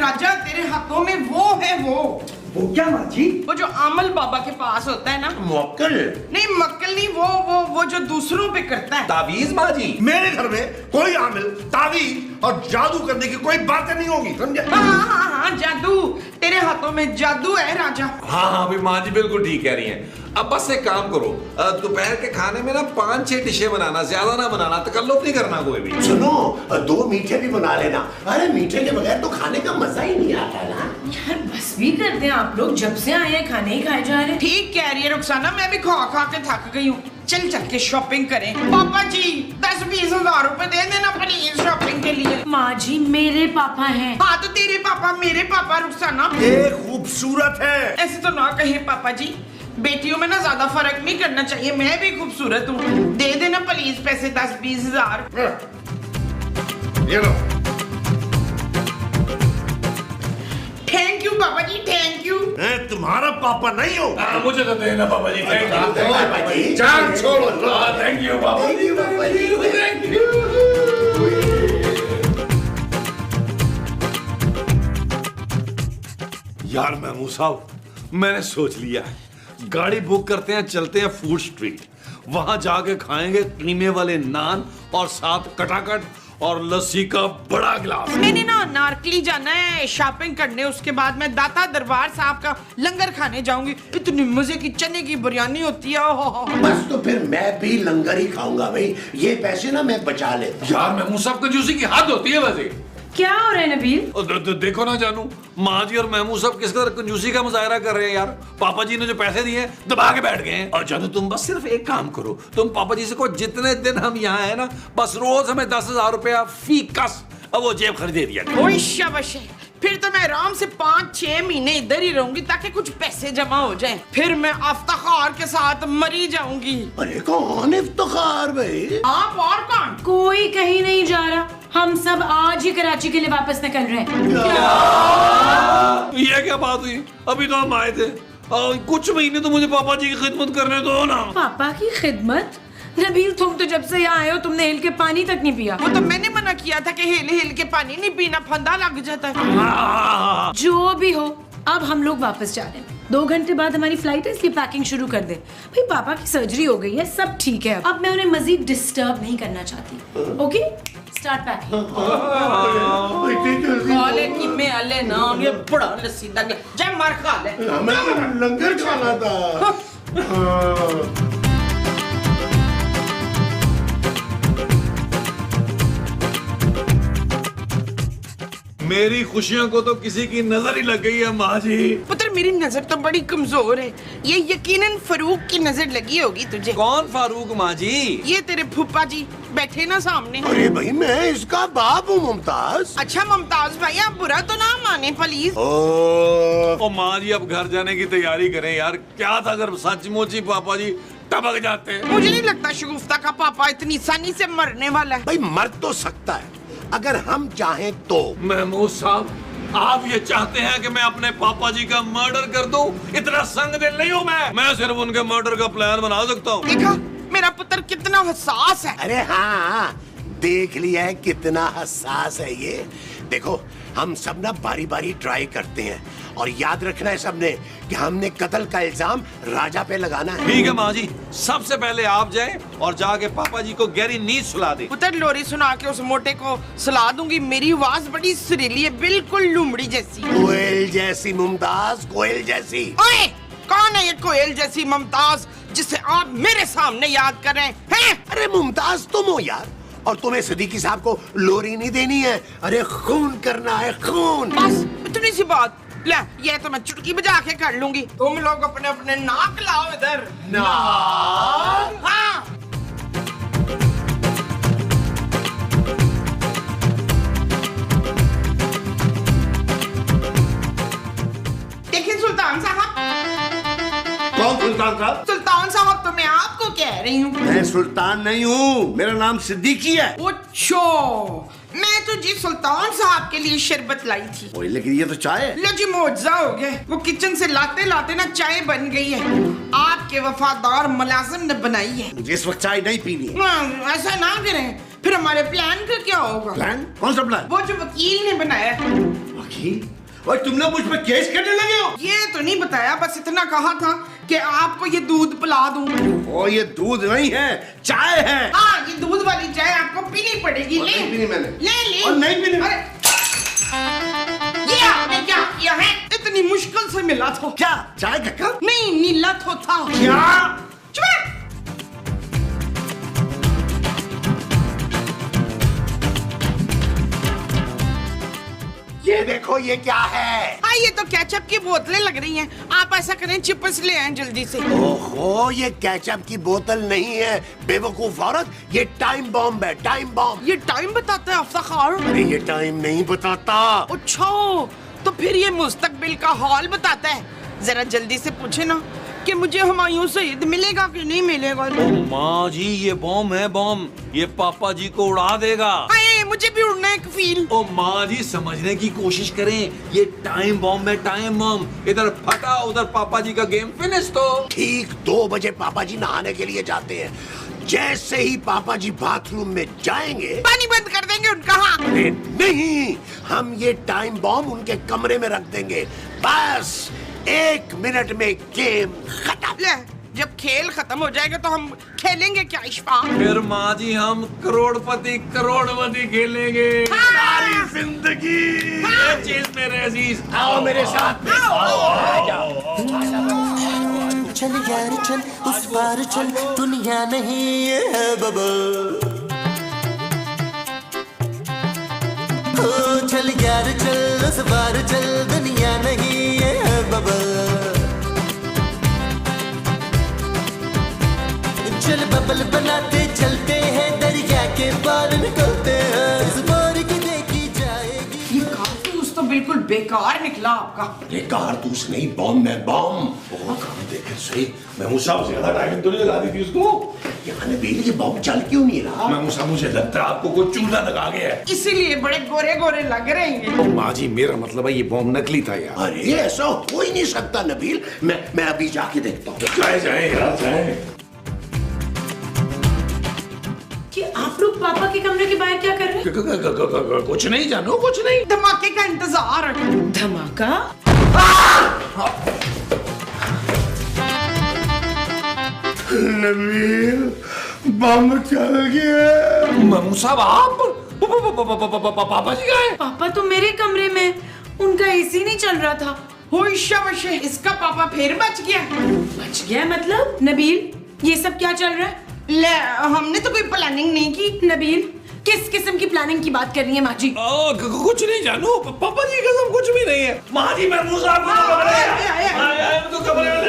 राजा तेरे हाथों में वो है वो क्या माँ जी? वो जो आमल बाबा के पास होता है ना। मुअक्कल नहीं मक्कल नहीं, वो जो दूसरों पे करता है। तावीज माँ जी। मेरे घर में कोई आमिल तावीज और जादू करने की कोई बातें नहीं होगी, समझे? हाँ, जादू, तेरे हाथों में जादू है राजा। हाँ अभी माँ जी बिल्कुल ठीक कह रही हैं। अब बस एक काम करो, दोपहर के खाने में ना 5-6 डिशें बनाना, ज्यादा ना बनाना, तकल्लुफ नहीं करना कोई भी। सुनो 2 मीठे भी बना लेना। अरे मीठे के बगैर तो खाने का मजा ही नहीं आता ना। यार बस भी करते हैं आप लोग, जब से आए हैं खाने ही खाए जा रहे हैं। ठीक कह रही है रुखसाना, मैं भी खा खा के थक गई हूँ। चल चल के शॉपिंग करें। पापा जी 10-20 हजार रुपए दे देना प्लीज शॉपिंग के लिए। माँ जी मेरे पापा हैं। हाँ तो तेरे पापा मेरे पापा रुखसाना। ये खूबसूरत है। ऐसे तो ना कहे पापा जी, बेटियों में ना ज्यादा फर्क नहीं करना चाहिए, मैं भी खूबसूरत हूँ। दे देना प्लीज पैसे 10-20 हजार। ये लो। थैंक यू पापा जी, थैंक यू। मैं तुम्हारा पापा नहीं हूँ। मुझे तो देना पापा जी। Thank you. चार छोड़ो। थैंक यू पापा जी। Thank you. यार महमूद साहब, मैंने सोच लिया है, गाड़ी बुक करते हैं, चलते हैं फूड स्ट्रीट, वहां जाके खाएंगे कीमे वाले नान और साथ कटाकट और लस्सी का बड़ा गिलास। मैंने ना नारकली जाना है शॉपिंग करने, उसके बाद मैं दाता दरबार साहब का लंगर खाने जाऊंगी। इतनी मजे की चने की बिरयानी होती है। बस तो फिर मैं भी लंगर ही खाऊंगा भाई, ये पैसे ना मैं बचा लेता हूँ। यार महमूद साहब कंजूसी की हद होती है वैसे। क्या हो रहा है नबील? देखो ना जानू, माँ जी और महमूद साहब किस कदर कंजूसी का मुजाहरा कर रहे हैं यार। पापा जी ने जो पैसे दिए दबा के बैठ गए हैं। और जानू तुम बस सिर्फ एक काम करो, तुम पापा जी से को जितने दिन हम यहाँ है ना, बस रोज हमें 10,000 रुपया फी कस अब वो जेब खरीदे दिया। ओए शाबाश, फिर तो मैं आराम से 5-6 महीने इधर ही रहूंगी ताकि कुछ पैसे जमा हो जाएं। फिर मैं इफ्तिखार के साथ मरी जाऊंगी। अरे कौन इफ्तिखार भाई? आप और कौन? कोई कहीं नहीं जा रहा, हम सब आज ही कराची के लिए वापस निकल रहे हैं। ये क्या बात हुई? अभी तो हम आए थे, कुछ महीने तो मुझे पापा जी की खिदमत करने दो ना। पापा की खिदमत? नबील तुम तो जब से यहाँ आए हो तुमने हिल के पानी तक नहीं पिया। वो तो मैंने मना किया था कि हिल हिल के पानी नहीं पीना, फंदा लग जाता है। जो भी हो, अब हम लोग वापस जा रहे हैं। 2 घंटे बाद हमारी फ्लाइट है, इसलिए पैकिंग शुरू कर दे। भाई पापा की सर्जरी हो गई है, सब ठीक है। अब मैं उन्हें मजीद डिस्टर्ब नहीं करना चाहती। Okay start packing. खाले कीमे आले ना, ये बड़ा लस्सी तक जय मार खा ले। हमें लंगर खाना था। मेरी खुशियों को तो किसी की नजर ही लग गई है माँ जी। पुत्र मेरी नजर तो बड़ी कमजोर है, ये यकीनन फारूक की नजर लगी होगी तुझे। कौन फारूक माँ जी? ये तेरे फूफा जी बैठे ना सामने। अरे भाई मैं इसका बाप हूँ मुमताज। अच्छा मुमताज भाई आप बुरा तो ना माने प्लीज। ओ माँ जी अब घर जाने की तैयारी करें यार। क्या था अगर सचमुच ही पापा जी टपक जाते। मुझे नहीं लगता शगुफ्ता का पापा इतनी आसानी से मरने वाला है। भाई मर तो सकता है अगर हम चाहें तो। महमूद साहब, आप ये चाहते हैं कि मैं अपने पापा जी का मर्डर कर दूं? इतना संग दिल नहीं हूं मैं सिर्फ उनके मर्डर का प्लान बना सकता हूं। देखा मेरा पुत्र कितना हसास है। अरे हाँ देख लिया है कितना हसास है ये। देखो हम सब ना बारी बारी ट्राई करते हैं और याद रखना है सबने कि हमने कत्ल का इल्जाम राजा पे लगाना है। ठीक है माँ जी, सबसे पहले आप जाएं और जाके पापा जी को गहरी नींद सुला दे। पुत्र लोरी सुना के उस मोटे को सुला दूंगी। मेरी आवाज बड़ी सुरीली है, बिल्कुल लुमड़ी जैसी। कोयल जैसी मुमताज, कोयल जैसी। ओए कौन है ये कोयल जैसी मुमताज जिसे आप मेरे सामने याद कर रहे हैं? अरे मुमताज तुम हो यार, और तुम्हें सिद्दीकी साहब को लोरी नहीं देनी है। अरे खून करना है, खून। बस इतनी सी बात। ले ये तो मैं चुटकी बजा के कर लूंगी। तुम लोग अपने अपने नाक लाओ इधर। नाक? हाँ। देखिए सुल्तान साहब। कौन सुल्तान साहब? सुल्तान साहब तो मैं आपको कह रही हूँ। मैं सुल्तान नहीं हूँ, मेरा नाम सिद्दीकी है। अच्छा मैं तो जी सुल्तान साहब के लिए शरबत लाई थी। ओए लेकिन ये तो चाय है। लो जी मौजज़ा हो गया, वो किचन से लाते लाते ना चाय बन गई है। आपके वफादार मुलाजिम ने बनाई है। मुझे इस वक्त चाय नहीं पीनी है। ऐसा ना करें, फिर हमारे प्लान का क्या होगा? प्लान? कौन सा प्लान? वो जो वकील ने बनाया है। वकील? जी और तुम लोग मुझ पर केस करने लगे हो? ये तो नहीं बताया, बस इतना कहा था कि आपको ये दूध पिला दूं। ओ ये दूध नहीं है, चाय है। हाँ, ये दूध वाली चाय आपको पीनी पड़ेगी। और ले नहीं पीनी मैंने। ले और नहीं पीनी। अरे, ये आपने क्या किया है? इतनी मुश्किल से मिला था। क्या चाय का कप? नहीं, नीला तो था। क्या? चुप। ये देखो ये क्या है? हाँ, ये तो केचप की बोतलें लग रही हैं। आप ऐसा करें, चिप्स ले आएं जल्दी से। ओहो, ये केचप की बोतल नहीं है बेवकूफ औरत, ये टाइम बॉम्ब है, टाइम बॉम्ब। ये टाइम बताता है अफ्ताखार? अरे ये टाइम नहीं बताता। अच्छा, तो फिर ये मुस्तकबिल का हाल बताता है। जरा जल्दी से पूछे ना कि मुझे हुमायूं सईद मिलेगा कि नहीं मिलेगा। माँ जी ये बॉम्ब है, बॉम्ब। ये पापा जी को उड़ा देगा। अरे मुझे भी उड़ना है कफील। ओ माँ जी समझने की कोशिश करें, ये टाइम बॉम्ब है, टाइम बॉम्ब। इधर फटा, उधर पापा जी का गेम फिनिश। तो ठीक 2 बजे पापा जी नहाने के लिए जाते हैं। जैसे ही पापा जी बाथरूम में जाएंगे, पानी बंद कर देंगे उनका। हाँ, अरे नहीं, हम ये टाइम बॉम्ब उनके कमरे में रख देंगे। बस 1 मिनट में गेम खत्म। ले, जब खेल खत्म हो जाएगा तो हम खेलेंगे क्या इशफाक? फिर माँ जी हम करोड़पति खेलेंगे सारी जिंदगी। ये चीज मेरे अजीज। आओ मेरे साथ में। चल यार चल, उस पार चल, दुनिया नहीं ये है बबल। ओ चल यार चल, उस पार चल, दुनिया नहीं ये है बबल। चल बबल बनाते चलते हैं, दरिया के पार निकलते हैं, इस बार की देखी जाएगी। ये कारतूस तो बिल्कुल बेकार निकला आपका। ये कारतूस नहीं, बॉम्ब है, बॉम्ब। देखे सही, महमूद साहब ज्यादा टाइम तो नहीं लगा दी थी उसको। यहाँ नबील ये बॉम्ब चल क्यों नहीं रहा? महमूद साहब मुझे लगता है आपको कोई चूना लगा गया है। इसीलिए बड़े गोरे गोरे लग रहे हैं। माँ जी मेरा मतलब है ये बॉम्ब नकली था यार। अरे ऐसा हो ही नहीं सकता नबील, मैं अभी जाके देखता हूँ। जाए यार जाए। कि आप लोग पापा के कमरे के बाहर क्या कर रहे हैं? कुछ नहीं जानू, कुछ नहीं। धमाके का इंतजार है। धमाका? नबील बम चल गया। महमूद साहब आप पापा जी गए? पापा तो मेरे कमरे में, उनका एसी नहीं चल रहा था। होश, इसका पापा फिर बच गया। बच गया मतलब? नबील ये सब क्या चल रहा है? ले, हमने तो कोई प्लानिंग नहीं की। नबील किस किस्म की प्लानिंग की बात कर रही है माँ जी? कुछ नहीं जानू, पापा जी कसम कुछ भी नहीं है। माँ जी महमूद साहब को तो कमरे में